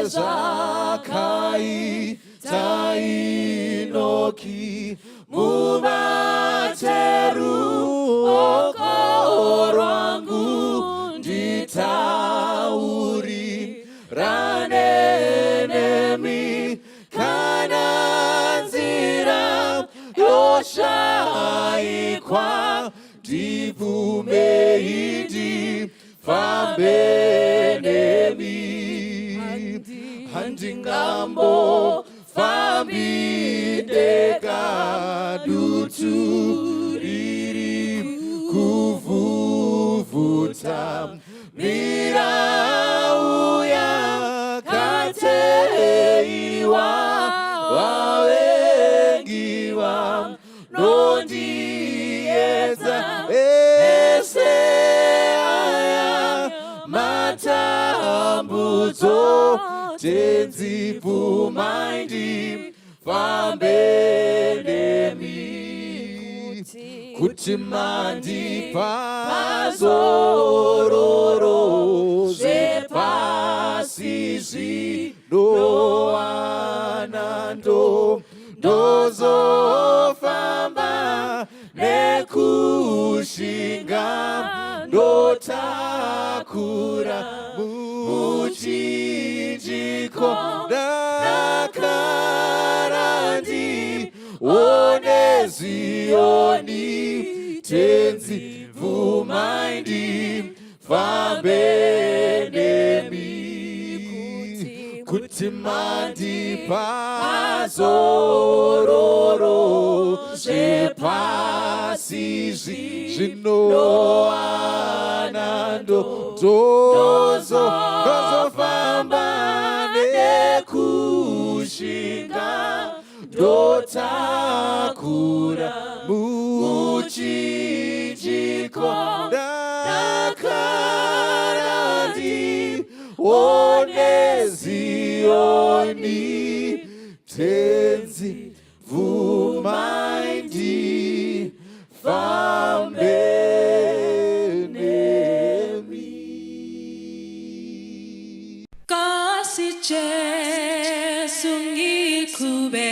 zvakaita Inoki mumateru oko rwangu nditaurirane kana nzira yoshayikwa ndibvumei ndifambe nemi handingambofambi ndega dutu riri kuvhuvhuta mirauya kateiwa vavengiwa nondiedza ese aya matambudzo tenzibvumai ndifambe nemi kuti mandipa zororo zvepasi zvinowana ndozofamba nekushinga ndotakura muchinjiko ndakara ndione Zioni tenzibvumai ndifambe nemi kuti mandipa zororo zvepasi zvinowana ndozofamba nekushinga ndotakura muchinjiko ndakara ndione Zioni tenzibvumai ndifambe nemi. Kasi Jesu ngikube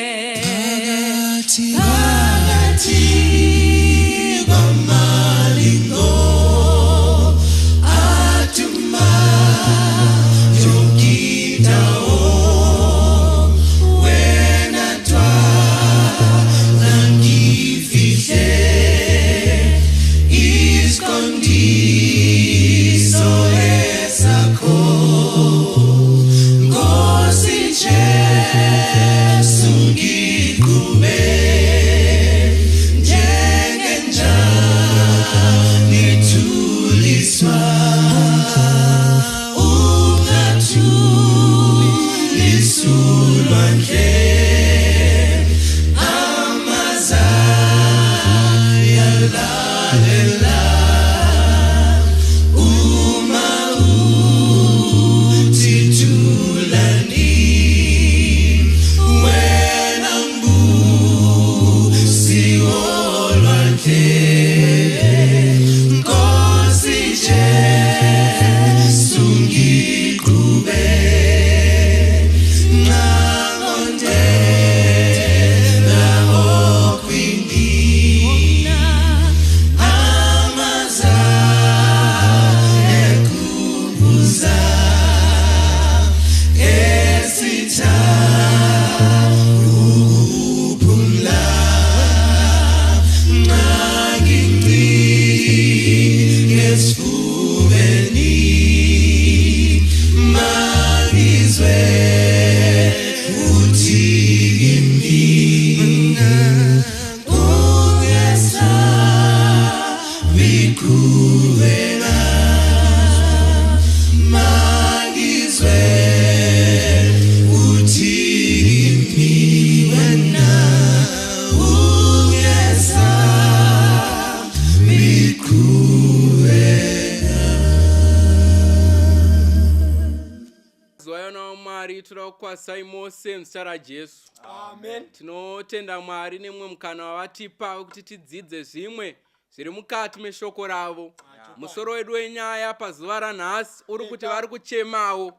Sara Jesu. Amen. Tinotenda Mwari nemwe mukana wavatipa kuti tidzidze zvimwe zviri mukati meshoko ravo. musoro wedu wenyaya pazuva ranhasi uri kuti vari kuchemawo.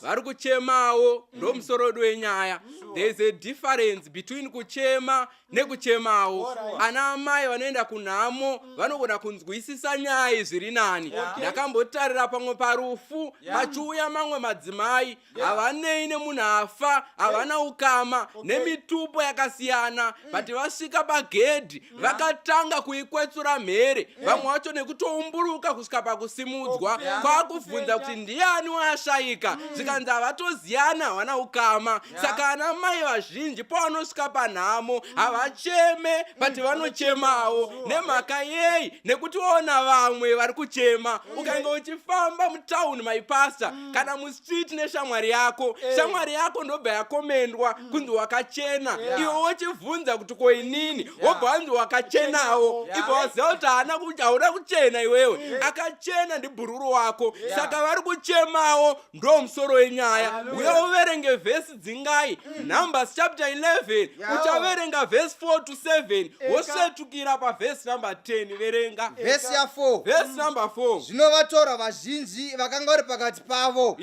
Vari kuchemawo ndo musoro wedu wenyaya. There is a difference between kuchema nekuchemawo. Ana amai vanoenda kunhamo vanogona kunzwisisa nyaya zviri nani. Ndakambotarira pamwe parufu pachiuya mamwe madzimai havanei nemunhu afa, havana ukama nemitupo yakasiyana, but vasvika pagedhi vakatanga kuikwetsura mhere, vamwe vacho nekutoumburuka kusvika pakusimudzwa, kwakubvunza kuti ndiani wayashayika, zvikanzi havatoziyana, havana ukama. Saka ana mai vazhinji pavanosvika panhamo havacheme, but vanochemawo. Nemhaka yei? Nekuti waona vamwe vari kuchema. Ukange uchifamba mutauni maipasta kana mustreet neshamwari yako, shamwari yako ndobva yakomendwa kunzi wakachena, iwe wochibvunza kuti koinini, wobva wanzi wakachenawo, ibva waziva kuti hauna kuchena iwewe, akachena ndibhururu wako. Saka vari kuchemawo, ndo musoro wenyaya. Uye uverenge vhesi dzingai, Numbers chapter 11, uchaverenga vhesi 4 to 7, wosvetukira pavhesi number 10, verenga vhesi ya 4. vhesi number 4. Zvino vatorwa vazhinji vakanga vari pakati pavo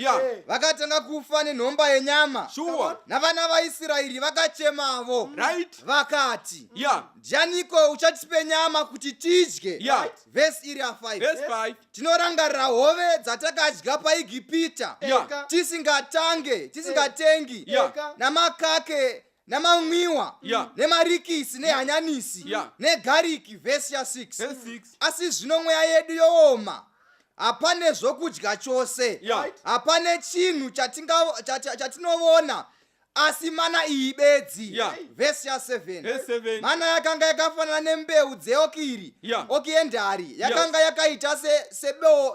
vakatanga kufa nenhomba yenyama, navana vaIsraeri vakachemavo, vakati, ndianiko uchatipe nyama kuti tidye? Vhesi iri ya 5. Tinorangarira hove dzatakadya paIgipita, tisingatengi namakake namamwiwa nemarikisi nehanyanisi negariki. Vhesi ya 6. Asi zvino mweya yedu yooma, hapane zvokudya chose, hapane chinhu chatinovona asi mana iyi bedzi. Vhesi ya 7. Mana yakanga yakafanana nembeu dzeokiri, okiendari, yakanga yakaita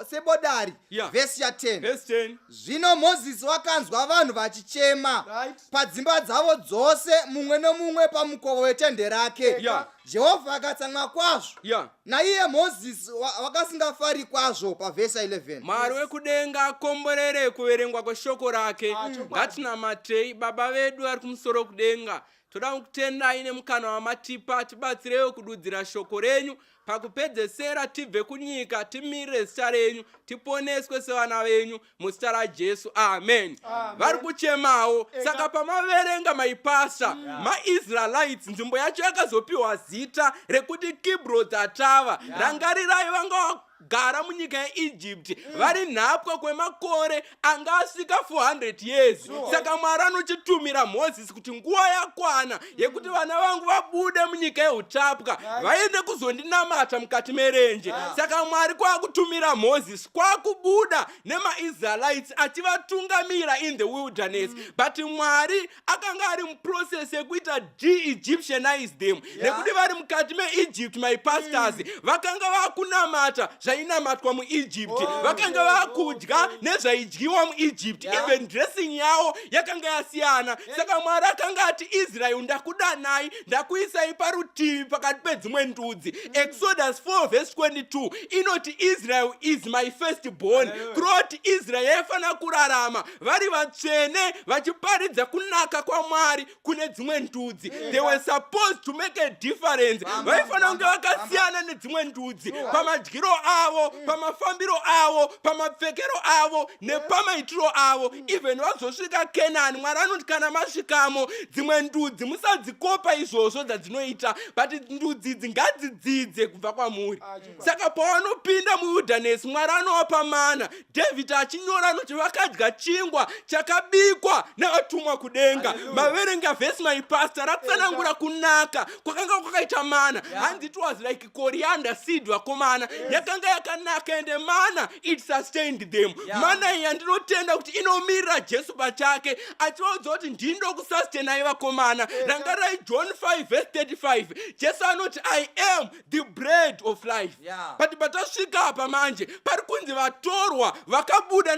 sebodari. Vhesi ya 10. Zvino Mozisi wakanzwa vanhu vachichema padzimba dzavo dzose, mumwe nomumwe pamukova wetende rake. Jehovha akatsamwa kwazvo, naiye Mozisi wakasingafari kwazvo. Pavhesi 11. Mwari wekudenga akomborere kuverengwa kweshoko rake. Ngatinamatei. Baba vedu vari kumusoro kudenga, toda kutendai nemukana wamatipa tibatsirewo kududzira shoko renyu. Pakupedzesera tibve kunyika timirire zita renyu, tiponeswe sevana venyu muzita raJesu. Amen. Vari kuchemawo. Saka pamaverenga maipasta maIsraelites, nzvimbo yacho yakazopiwa zita rekuti Kibroth Hatava. Rangarirai vanga gara munyika yeIjipti vari nhapwa kwemakore anga asvika 400 years. Saka Mwari anochitumira Mozisi kuti nguva yakwana yekuti vana vangu vabude munyika yeutapwa, vaende kuzondinamata mukati merenje. Saka Mwari kwakutumira Mozisi kwakubuda nemaIsraelites achivatungamira in the wilderness. But Mwari akanga ari muprocess yekuita de-Egyptianize them, nekuti vari mukati meEgypt maipastors vakanga vakunamata zvainamatwa muEgypt, vakanga vakudya nezvaidyiwa muEgypt, even dressing yavo yakanga yasiyana. Saka Mwari akanga ati, Israel ndakudanai, ndakuisai parutivi pakati pedzimwe ndudzi. Exodus 4 verse 22 inoti Israel is my firstborn. Kuroti Israel yaifana kurarama vari vatsvene vachiparidza kunaka kwaMwari kune dzimwe ndudzi. They were supposed to make a difference. Vaifana kunge vakasiyana nedzimwe ndudzi pamadyiro avo, pamafambiro avo, pamapfekero avo nepamaitiro avo. Even vazosvika Kenani, Mwari anoti kana masvikamo dzimwe ndudzi musadzikopa izvozvo dzadzinoita, but ndudzi idzi ngadzidzidze kubva kwamuri. Saka pavanopinda muwilderness Mwari anovapa mana. David achinyora anoti vakadya chingwa chakabikwa navatumwa kudenga. Maverenga vhesi maipasta rakutsanangura kunaka kwakanga kwakaita mana. And it was like coriander seed vakomana, yakanga yakanaka, and mana it sustained them. Mana iyi yandinotenda kuti inomirira Jesu pachake achivaudza kuti ndindo kusustainai vakomana. Rangarirai John 5 verse 35. Jesu anoti I am the bread of life. But patasvika apa manje pari kunzi vatorwa vakabuda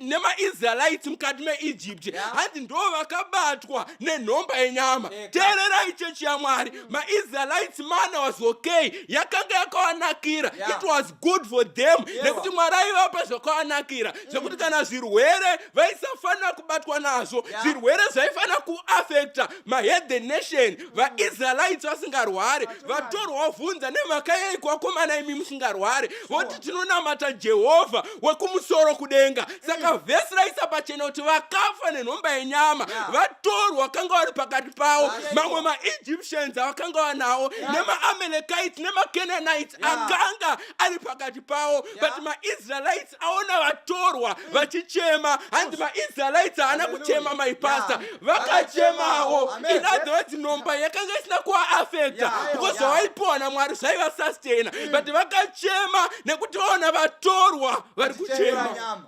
nemaIsraelites mukati meEgypt, hanzi ndo vakabatwa nenhomba yenyama. Teererai chechi yaMwari, maIsraelites mana was okay, yakanga yakavanakira. It was good for them, nekuti Mwari aivapa zvakavanakira zvekuti kana zvirwere vaisafanira kubatwa nazvo, zvirwere zvaifanira kuafekta mahealth let the nation vaIsraelites vasingarware vatorwa vabvunza nemhaka yei kwakomana imi musingarware voti tinonamata Jehovha wekumusoro kudenga. Saka vhesi raisa pachena kuti vakafa nenhomba yenyama vatorwa vakanga vari pakati pavo mamwe maEgyptians avakanga vanawo nemaAmalekites nemaCanaanites akanga ari pakati pavo but maIsraelites aona vatorwa vachichema hanzi maIsraelites haana kuchema maipasta vakachemawo. In other words nhomba yakanga isina kuvaafecta because zvavaipiwa naMwari zvaivasustain but vakachema nekuti vaona vatorwa vari kuchema.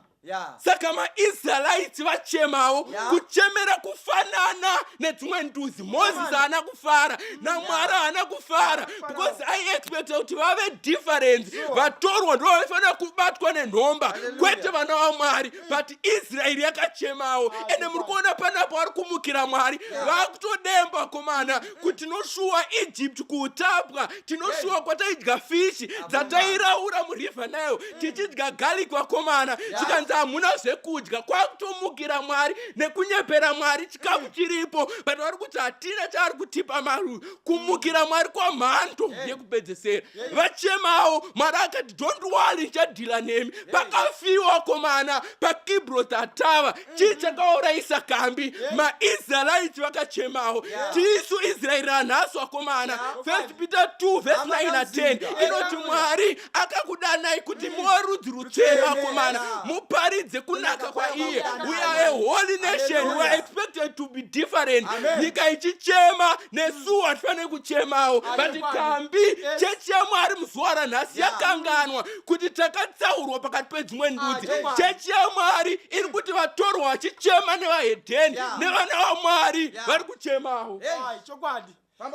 Saka maIsraelites vachemawo kuchemera kufanana nedzimwe ndudzi. Moses haana kufara naMwari haana kufara because I expect kuti vave different. Vatorwa ndivo vaifanira kubatwa nenhomba kwete vana vaMwari but Israeri yakachemawo ende muri kuona panapo vari kumukira Mwari vakutodemba komana kuti tinoshuwa Egypt kuutapwa tinoshuwa kwataidya fishi dzatairaura muriver Nile tichidya garlic vakomana chikanzi hamuna zvekudya kwakutomukira Mwari nekunyepera Mwari chikafu chiripo but vari kuti hatina chaari kutipa maru kumukira Mwari kwamhando yekupedzesera vachemawo. Mwari akati don't worry ndichadhila nemi pakafiwa komana paKibroth Hatava chii chakauraisa kambi maIsraelites vakachemawo tisu Israeri ranhasi vakomana. 1 Peter 2 verse 9 na 10 inoti Mwari akakudanai kuti muwe rudzi rutsvene vakomana muparidze kunaka kwaiye. We are a holy nation. We are expected to be different. Nyika ichichema nesuwo hatifaniri kuchemawo but kambi chechi yaMwari muzuva ranhasi yakanganwa kuti takatsaurwa pakati pedzimwe ndudzi. Chechi yaMwari iri kuti vatorwa vachichema nevahedheni nevana vaMwari vari kuchemawo. Chokwadi.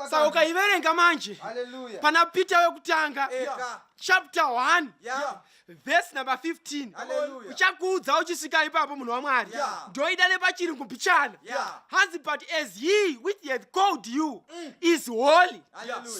Saka ukaiverenga manje pana Peter wekutanga chapter 1 verse number 15 uchakuudza uchisvika ipapo munhu waMwari ndoida nepachirungu mbichana hanzi but as he which hath called you is holy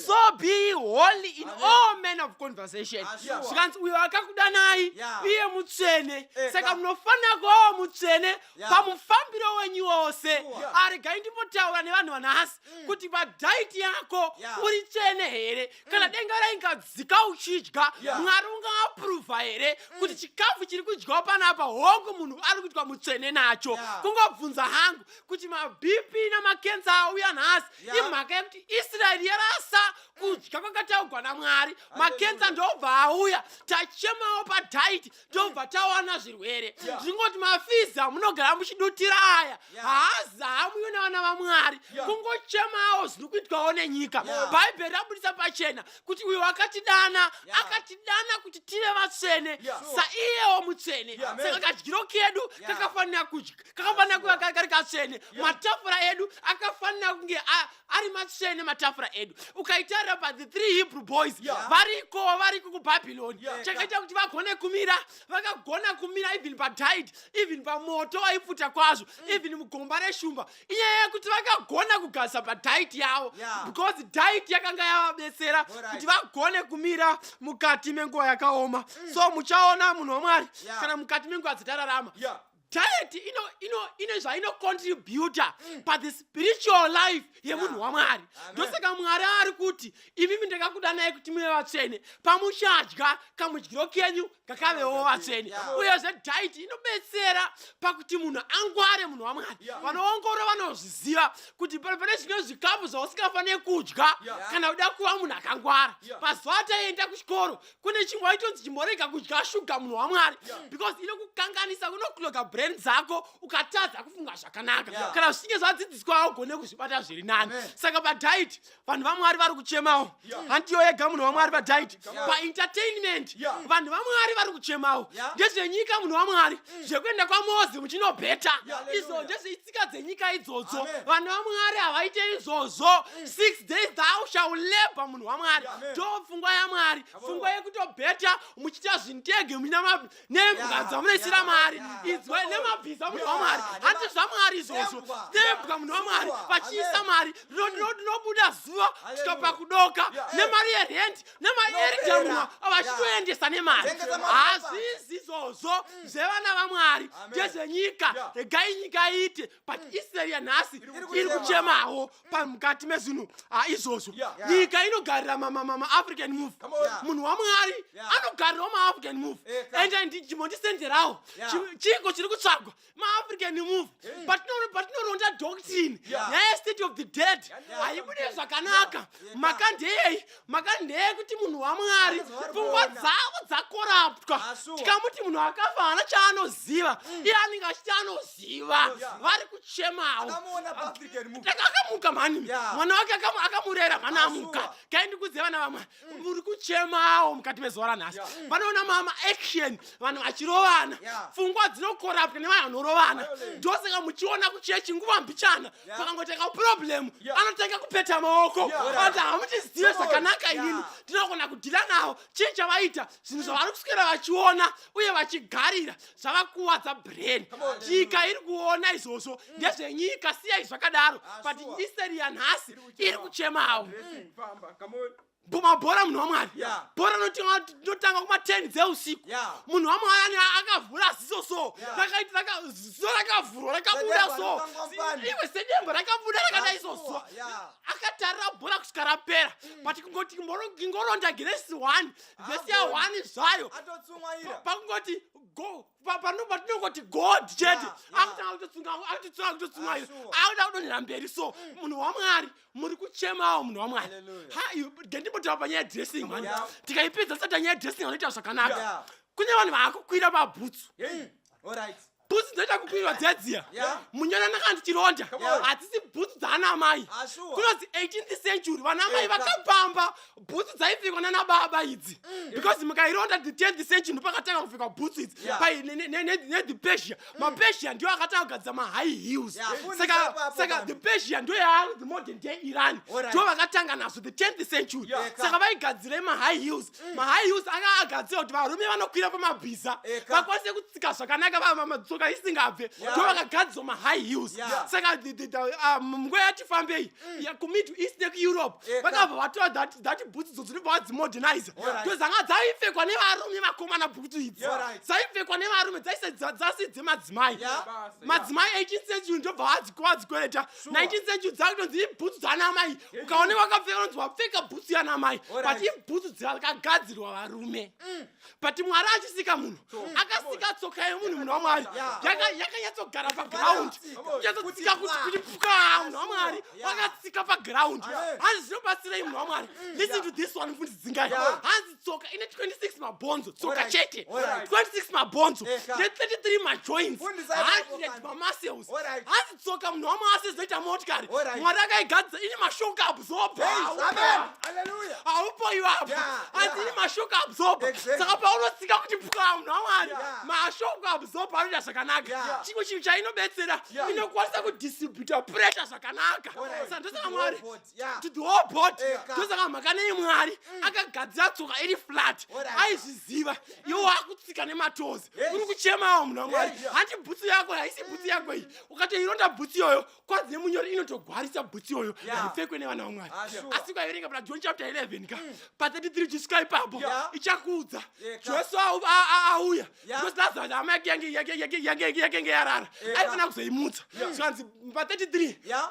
so be holy in all manner of conversation. Zvikanzi uyo akakudanai iye mutsvene saka munofanira kuvawo mutsvene pamufambiro wenyu wose. Aregai ndimbotaura nevanhu vanhasi kuti padaiti yako uri tsvene here kana denga raingadzika uchidya Mwari ungaapprova here kuti chikafu chiri kudyiwa panapa hongu munhu ari kuitwa mutsvene nacho. Kungobvunza hangu kuti maBP namakenza auya nhasi imhaka yekuti Israeri yarasa kudya kwakataurwa naMwari. Makenza ndobva auya tachemawo padaiti ndobva tawana zvirwere. Zvingoti mafiza munogara muchidutira aya haazamuyo navana vaMwari kungochemawo zviri kuitwawo nenyika. Bhaibheri rabudisa pachena kuti uyo akatidana kuti tive vatsvene saiyewo mutsvene. Saka kadyiro kedu kakafanira kudya kakafanira kuva kari katsvene. Matafura edu akafanira kunge ari matsvene matafura edu. Ukaitarira the 3 Hebrew boys variko kuBhabhironi chakaita kuti vagone kumira vakagona kumira even padiet even pamoto waipfuta kwazvo even mugomba reshumba inyaya yekuti vakagona kugadzisa padiet yavo because diet yakanga yavabetsera kuti vagone kumira mukati menguva yakaoma. So muchaona munhu waMwari kana mukati menguva dzatararama diet ino zvainocontributa the spiritual life yemunhu waMwari. Ndosaka Mwari ari kuti imimi ndakakudanai kuti muve vatsvene pamuchadya kamudyiro kenyu kakavewo vatsvene. Uyezve diet inobetsera pakuti munhu angware munhu waMwari. Vanoongorora vanozviziva kuti pane zvimwe zvikafu zvausingafaniri kudya kana uda kuva munhu akangwara. Pazuva ataenda kuchikoro kune chimwe waitonzi chimborega kudya shuga munhu waMwari because inokukanganisa unokuloga brain dzako ukatadza kufunga zvakanaka kana zvichinge zvadzidziswa ugone kuzvibata zviri nani. Saka padiet vanhu vaMwari vari kuchemawo. Handiyo yega munhu waMwari padiet paentertainment vanhu vaMwari vari kuchemawo. Ndezvenyika munhu waMwari zvekuenda kwaMozi muchinobheta izvo ndezveitsika dzenyika idzodzo. Vanhu vaMwari havaite izvozvo. 6 days thou shall labor munhu waMwari ndopfungwa yaMwari. Pfungwa yekutobheta muchiita zvindege nemhuka dzamunoisira Mwari idzwe nemabhiza munhu wamwari handi zvamwari izvozvo tembwa munhu wamwari vachiisa mari rinobuda zuva kusvika pakudoka nemari yerendi nemari yeridhamwa vachitoendesa nemari hazvizi izvozvo zvevana vamwari ndezvenyika regai nyika iite but Israeri yanhasi iri kuchemawo mukati mezvinhu izvozvo nyika inogarira maafrican move munhu wamwari anogarirawo maafrican move ende ndimbondisenderawo chingo chiri kutsvagwa maafrican move patinoronda doctrine nyaya state of the dead haibudi zvakanaka makandei kuti munhu wamwari pfungwa dzavo dzakoraptwa tikamuti munhu akafa hana chaanoziva iye anenge achiti anoziva vari kuchemawo akamuka mhani mwana wake akamurera mwana amuka kaindi kuziva vana vamwari muri kuchemawo mukati mezuva ranhasi vanoona maaction vanhu vachirovana pfungwa dzinokoraptwa nevanhu vanorovana ndosaka muchiona kuchechi nguva mbichana pakangoteka problem anotanga kupeta maoko ati hamutizive zvakanaka inini ndinogona kudhila navo chii chavaita zvinhu zvavari kuswera vachiona uye vachigarira zvavakuwadza brain nyika iri kuona izvozvo ndezvenyika siyai zvakadaro but Israeri yanhasi iri kuchemawo mabhora munhu wamwari bhora notanga kuma10 dzeusiku munhu wamwari akavhura ziso so ziso rakavhurwa rakabuda so iwe sedembo rakabuda rakadai so akatarira bhora kusvika rapera but kungoti ingoronda giresi 1 vhesi ya1 zvayo pakungoti patinongoti god chete akutotsunga kutotsumwaira akuda kudonhera mberi so munhu wamwari muri kuchemawo munhu wamwari ndendimbotaura panyaya yedressing mani tikaipedza tisati nyaya yedressing vanoita zvakanaka kune vanhu vaakukwira mabhutsu bhutsu dzinoita kukwiriwa dzedziya munyana nakandichironda hadzisi bhutsu dzaana mai kunonzi 18th century vana mai vakapamba bhutsu dzaipfekwa nana baba idzi because mukaironda the 10th century ndopakatanga kupfekwa bhutsu idzi nethe Persia mapersia ndiyo akatanga kugadzira mahigh heels saka the Persia ndiyo yaari the modern day Iran ndiyo vakatanga nazo the 10th century saka vaigadzire mahigh heels akagadzira kuti varume vanokwira pamabhiza vakwanise kutsika zvakanaka tsoka isingabve ndo vakagadzirwa mahigh heels saka munguva yatifambei kumiddle east nekueurope vakabva vatora that bhutsu dzo dzinobva vadzimodernize ndo dzanga dzaipfekwa nevarume vakomana bhutsu idzi dzaipfekwa nevarume dzasi dzemadzimai 18th century ndobva vadzikwereta 19th century dzakutonzi ibhutsu dzanamai ukaone vakapfeka unonzi wapfeka bhutsu yanamai but ibhutsu dzakagadzirwa varume but mwari achisika munhu akasika tsoka yemunhu munhu wamwari yakanyatsogara paground yatsotsika kuti puka munhu wamwari wakatsika paground hanzi zvinobatsirei munhu wamwari listen to this one mfundisi dzingai hanzi tsoka ine 26 mabhonzo tsoka chete 26 mabhonzo ne33 majoints 100 mamuscles hanzi tsoka munhu wamwari asizoita motikari mwari akaigadzira ine mashock absorber haupo iwapo hanzi ine mashock absorber saka paunotsika kuti puka munhu wamwari mashock absorber anoita zvakanaka chimwe chinhu chainobetsera inokwanisa kudistributa pressure zvakanaka saka ndosaka mwari to the whole body ndosaka mhaka nei mwari akagadzira tsoka iri flat aizviziva iwe wakutsika nematozi uri kuchemawo munhu wamwari handi bhutsu yako haisi bhutsu yako iyi ukatoironda bhutsu iyoyo kwadzi yemunyori inotogwarisa bhutsu iyoyo haipfekwe nevana vamwari asi ukaiverenga pana John chapter 11 ka pa33 chisvika ipapo ichakuudza Jesu auya because lazarus hama yakenge yarara aifana kuzoimutsa zvanzi pa33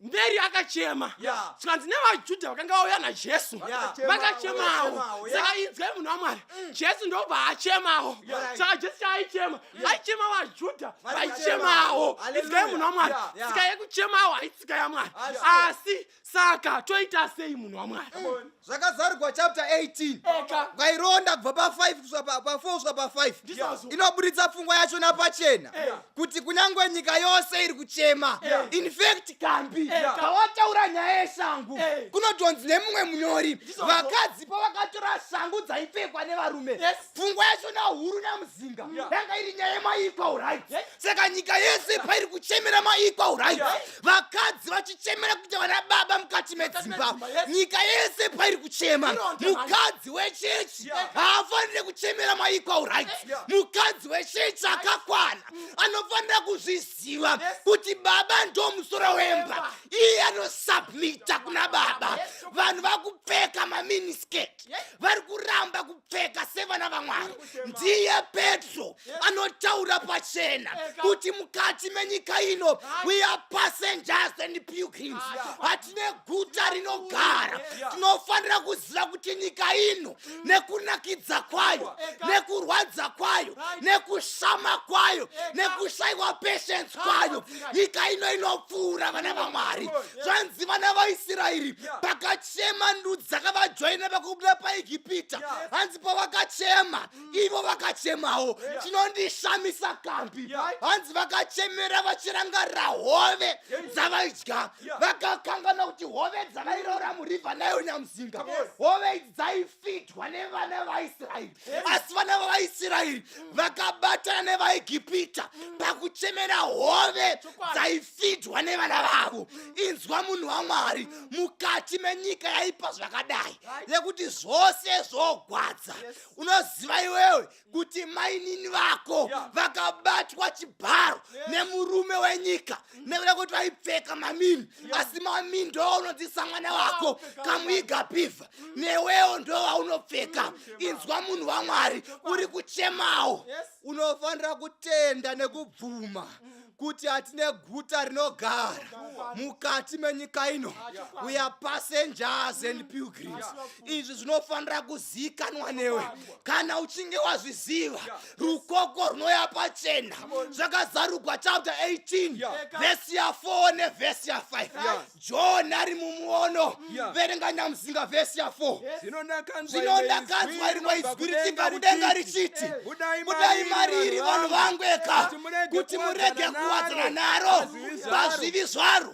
Mary akachema zvanzi nevajudha vakanga vauya naJesu vakachemawo saka inzwai munhu wamwari Jesu ndobva achemawo saka Jesu aichema vajudha vaichemawo inzwai munhu wamwari tsika yekuchemawo haitsika yamwari asi saka toita sei munhu wamwari zvakazarurwa chapter 18 ukaironda kubva pa4 kusvika pa5 inobuditsa pfungwa yacho napachena kuti kunyangwe nyika yose iri kuchema in fact kambi pavataura nyaya yeshangu kunotonzi nemumwe munyori vakadzi pavakatora shangu dzaipfekwa nevarume pfungwa yachona huru namuzinga yanga iri nyaya yema-equal rights. Saka nyika yese pairi kuchemera ma-equal rights, vakadzi vachichemera kuti vana baba mukati medzimba, nyika yese pairi kuchema. Mukadzi wechechi haafanire kuchemera ma-equal rights. Mukadzi wechechi akakwana anofanira kuzviziva kuti baba ndo musoro wemba, iye anosubmita kuna baba. Vanhu vakupfeka maminisketi, vari kuramba kupfeka sevana vaMwari. Ndiye Petro anotaura pachena kuti mukati menyika ino we are passengers and pilgrims. Hatine guta rinogara. Tinofanira kuziva kuti nyika ino nekunakidza kwayo, nekurwadza kwayo, nekushama kwayo, nekushaiwa patience kwayo, nyika ino inopfuura vana vaMwari. Zvanzi vana vaIsraeri pakachema ndudzi dzakavajoina pakubuda paIgipita, hanzi pavakachema ivo vakachemawo. Chinondishamisa kambi, hanzi vakachemera vachirangarira hove dzavaidya, vakakangana kuti hove dzavairora murivha nayo nyamuzinga, hove idzi dzaifidwa nevana vaIsraeri. Asi vana vaIsraeri vakabatana nevaIgipita pakuchemera hove dzaifidwa nevana vavo. Inzwa munhu waMwari, mukati menyika yaipa zvakadai yekuti zvose zvogwadza, unoziva iwewe kuti mainini vako vakabatwa chibharo nemurume wenyika nekuda kuti vaipfeka mamini, asi mamini ndo unodzisa mwana wako kamuiga pivha, newewo ndo waunopfeka. Inzwa munhu waMwari, uri kuchemawo. Unofanira kutenda nekubvuma kuti hatine guta rinogara mukati menyika ino. We are passengers and pilgrims. Izvi zvinofanira kuzikanwa newe. Kana uchinge wazviziva, rukoko runoya pachena zvakazarugwa chapter 18 verse ya 4 nevhesi ya 5. John ari mumuono, verenga nyamuzinga verse ya 4. Zvinodakanzwa rimwe izwi richibva kudenga richiti, budai mariri vanhu vangu eka, kuti murege kuwadzana naro pazvivi zvaro,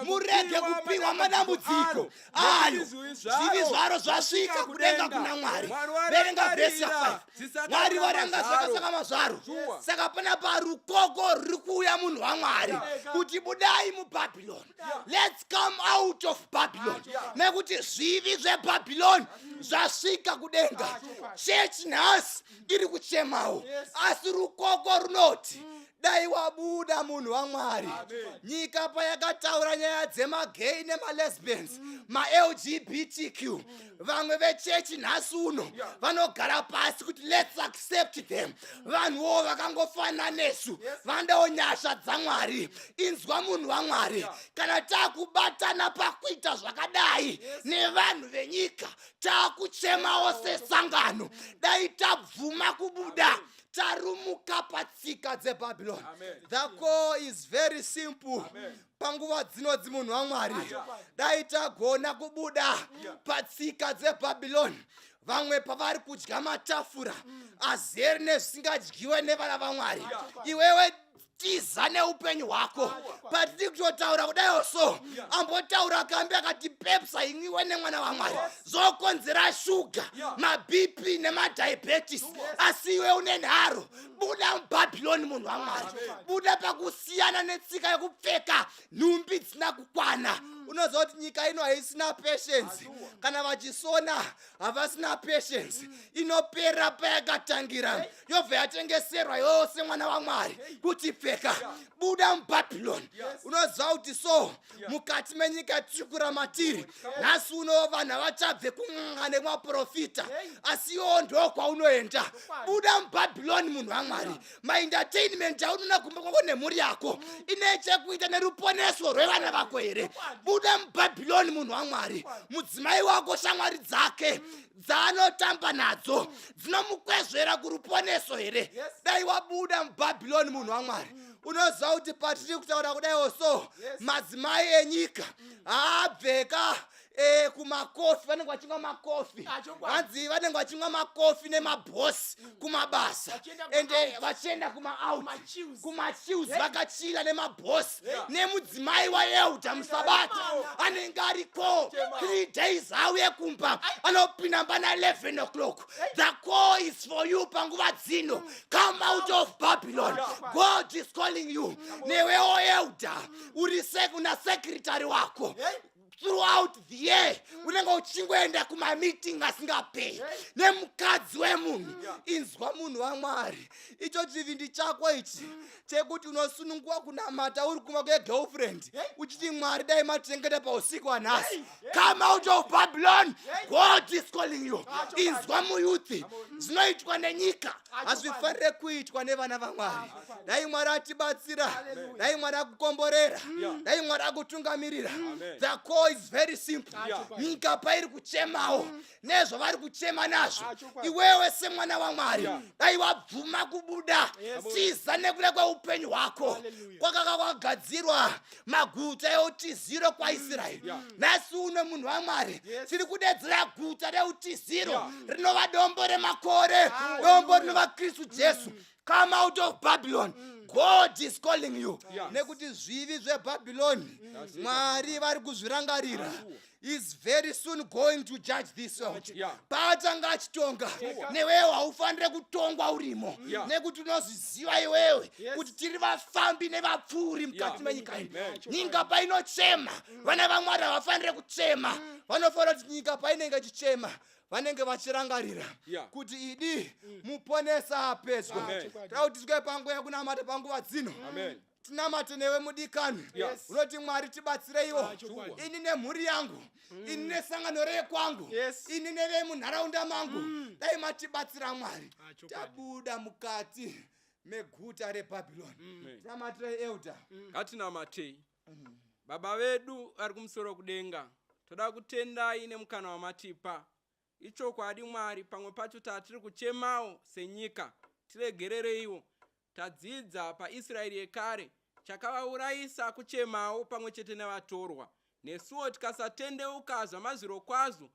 murege kupiwa madambudziko ayo. Zvivi zvaro zvasvika kudenga kuna Mwari. Verenga verse ya 5. Mwari varanga zvakasaka mazvaro. Saka pana parukoko ruri kuuya munhu waMwari kuti budai muBhabhiloni. Let's come out of Babylon. Nekuti zvivi zveBhabhiloni zvasvika kudenga. Church nhasi iri kuchemawo, asi rukoko runoti dai wabuda munhu waMwari. Nyika payakataura nyaya dzemagay nemalesbians, ma-LGBTQ, vamwe vechechi nhasi uno vanogara pasi kuti let's accept them. Vanhuwo vakangofanana nesu vandawo nyasha dzaMwari. Inzwa munhu waMwari, kana takubatana pakuita zvakadai nevanhu venyika, takuchemawo sesangano, dai tabvuma kubuda tarumuka patsika dzeBhabhiloni. The call is very simple. Panguva dzinodzi munhu waMwari, dai tagona kubuda patsika dzeBhabhiloni, vamwe pavari kudya matafura azere nezvisingadyiwe nevana vaMwari, iwewe tiza neupenyu hwako. Patiri kutotaura kudai so, ambotaura kambi akati pepsa imwiwe nemwana waMwari zokonzera shuga, maBP nemadiabetes. Asi iwe une nharo, buda muBhabhiloni munhu waMwari. Buda pakusiyana netsika yekupfeka nhumbi dzisina kukwana. Unoziva kuti nyika ino haisina patience. Kana vachisona havasina patience. Inopera payakatangira yobva yatengeserwa yose mwana waMwari kuti pfeka. Buda muBhabhiloni. Unoziva kuti so mukati menyika tichikura matiri, nhasi uno vanhu havachabve kun'anga nemaprofita, asi iwo ndo kwaunoenda. Buda muBhabhiloni munhu waMwari. Maentertainment aunona kumba kwako nemhuri yako ine chekuita neruponeso rwevana vako here. Buda muBhabhiloni munhu waMwari. Mudzimai wako shamwari dzake dzaanotamba nadzo dzinomukwezvera kuruponeso here. Dai wabuda muBhabhiloni munhu waMwari. Unoziva kuti patiri kutaura kudai so, madzimai enyika haabveka kumakofi vanenge vachimwa makofi vanzi vanenge vachimwa makofi nemabhosi kumabasa ende vachienda kumachills vakachila nemabhosi nemudzimai waEuda musabata anenge ariko 3 days auye kumba anopinda pana 11 o'clock. The call is for you panguva dzino. Come out of Babylon. God is calling you. Newe oEuda uri una secretary wako throughout the year unenge uchingoenda kumameeting asingapei nemukadzi wemunhu inzwa munhu waMwari. Icho chivindi chako ichi chekuti unosununguka kunamata uri kumba kwegirlfriend uchiti Mwari dai matengeta pausiku wanhasi. Come out of Babylon. God is calling you. Inzwa muyuthi zvinoitwa nenyika hazvifanire kuitwa nevana vaMwari. Dai Mwari atibatsira, dai Mwari akukomborera, dai Mwari akutungamirira. The call is very simple. Nyika pairi kuchemawo nezvo vari kuchema nazvo iwewe semwana waMwari dai wabvuma kubuda tiza nekuda kweupenyu hwako kwakanga kwagadzirwa maguta eutiziro kwaIsraeri. Nhasi uno munhu waMwari tiri kudedzera guta reutiziro rinova dombo remakore, dombo rinova Kristu Jesu. Come out of Babylon. God is calling you. Nekuti zvivi zveBabylon Mwari vari kuzvirangarira. Is very soon going to judge this world. Paatanga achitonga newewo haufanire kutongwa urimo nekuti unozviziva iwewe kuti tiri vafambi nevapfuri mukati menyika ino. Nyika painochema vana vaMwari havafanire kuchema. Vanofanira kuti nyika painenge ichichema vanenge vachirangarira kuti idi muponesa apedyo. Tauti tike panguva yekunamata panguva dzino tinamate newe mudikani unoti Mwari tibatsireiwo ini nemhuri yangu ini nesangano rekwangu ini nevemunharaunda mangu dai matibatsira Mwari tabuda mukati meguta reBhabhiloni. Tinamatei Euda. Ngatinamatei. Baba vedu ari kumusoro kudenga toda kutendai nemukana wamatipa ichokwadi Mwari pamwe pacho tatiri kuchemawo senyika tiregerereiwo. Tadzidza paIsraeri yekare chakavaurayisa kuchemawo pamwe chete nevatorwa. Nesuwo tikasatendeuka zvamazviro kwazvo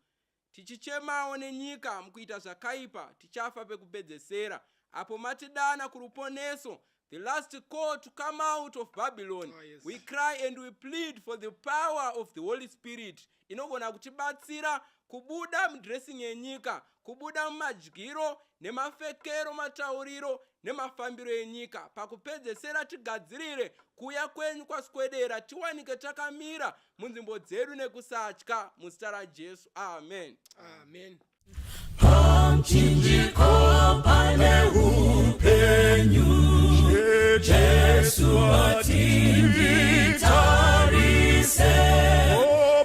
tichichemawo nenyika mukuita zvakaipa tichafa pekupedzesera. Apo matidana kuruponeso, the last call to come out of Babylon, we cry and we plead for the power of the Holy Spirit inogona kutibatsira kubuda mudressing yenyika, kubuda mumadyiro nemafekero matauriro nemafambiro enyika. Pakupedzesera tigadzirire kuya kwenyu kwaswedera tiwanike takamira munzvimbo dzedu nekusatya muzita raJesu. Amen. Amen. Pamchinjiko pane upenyu Jesu atimvitarise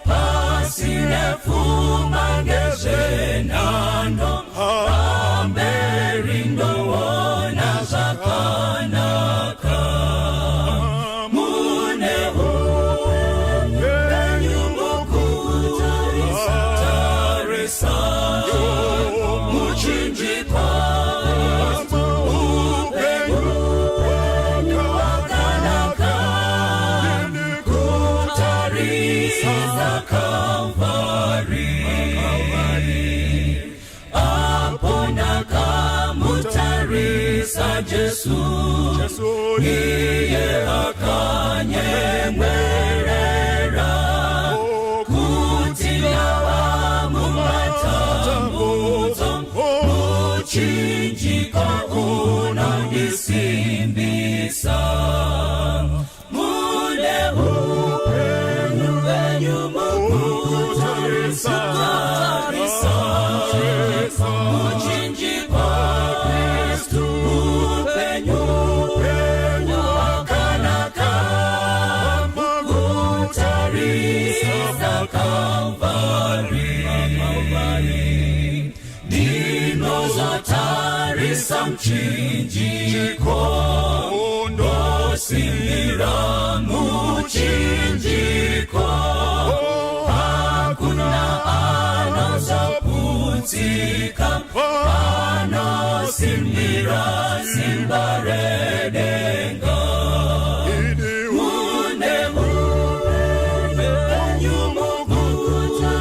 pasine pfuma ngezvenhando pamberi ndoona zvakanaka mune upenyu mukutarisa muchinjikwa upenyu wakanaka kutarisa Kalvari apo ndakamutarisa Jesu iye akanyemwerera kuti ndava mumatambudzo muchinjiko unondisimbisa mune upenyu mukutarisa muchinjiko Kristu upenyu wakanaka kutarisa Kalvari ndinozotarisa mchinjiko ndosimbira muchinjiko hakuna anozoputika anosimbira simba redenga mune upenyu mukutarisa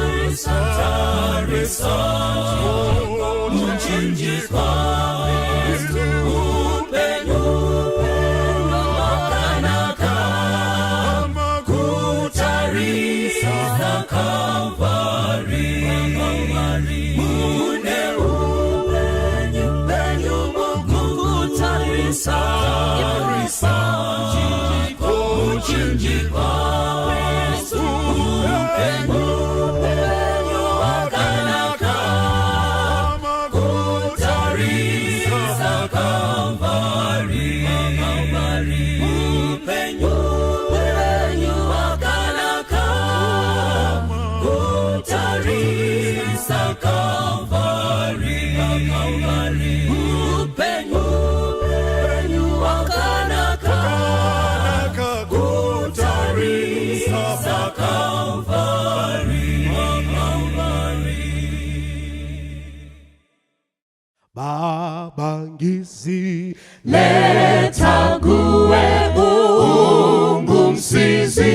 Babangizi leta kuwe Mungu msizi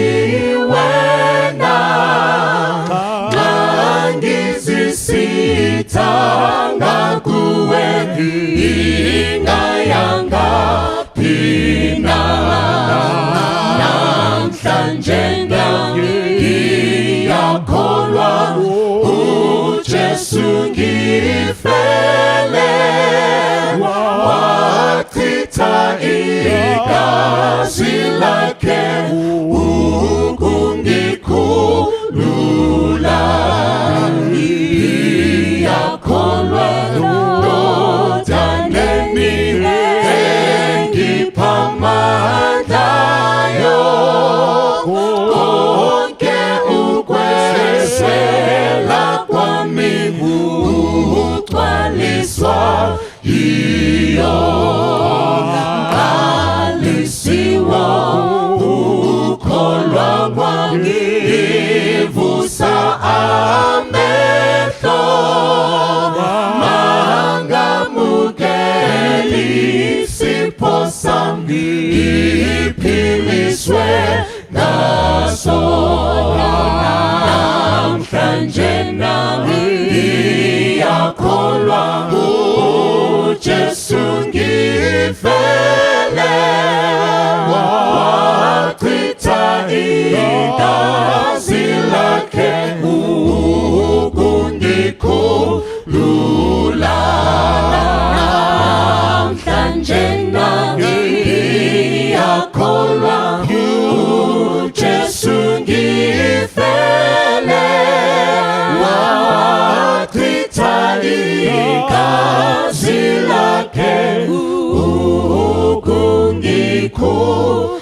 wena Bangizi sitanga kuwe Inga yanga pina Namhlanje nyangi yakolwa Ujesu ngifele Watita igazi lake ukungikhulula Iyakolwa ndodaneni engiphamandlayo Konke ukweswela kwami ugcwaliswa iyo Ngalisiwa ukholwa kwangivusa amehlo Mangamukeli isipho sami ngiphiliswe ngaso Namhlanje nami ngiyakholwa Jesu ngifele Wachitha igazi lakhe ukungikhulula Namhlanje nami ngiyakholwa Jesu ngifele Wachitha igazi lakhe ukungikhulula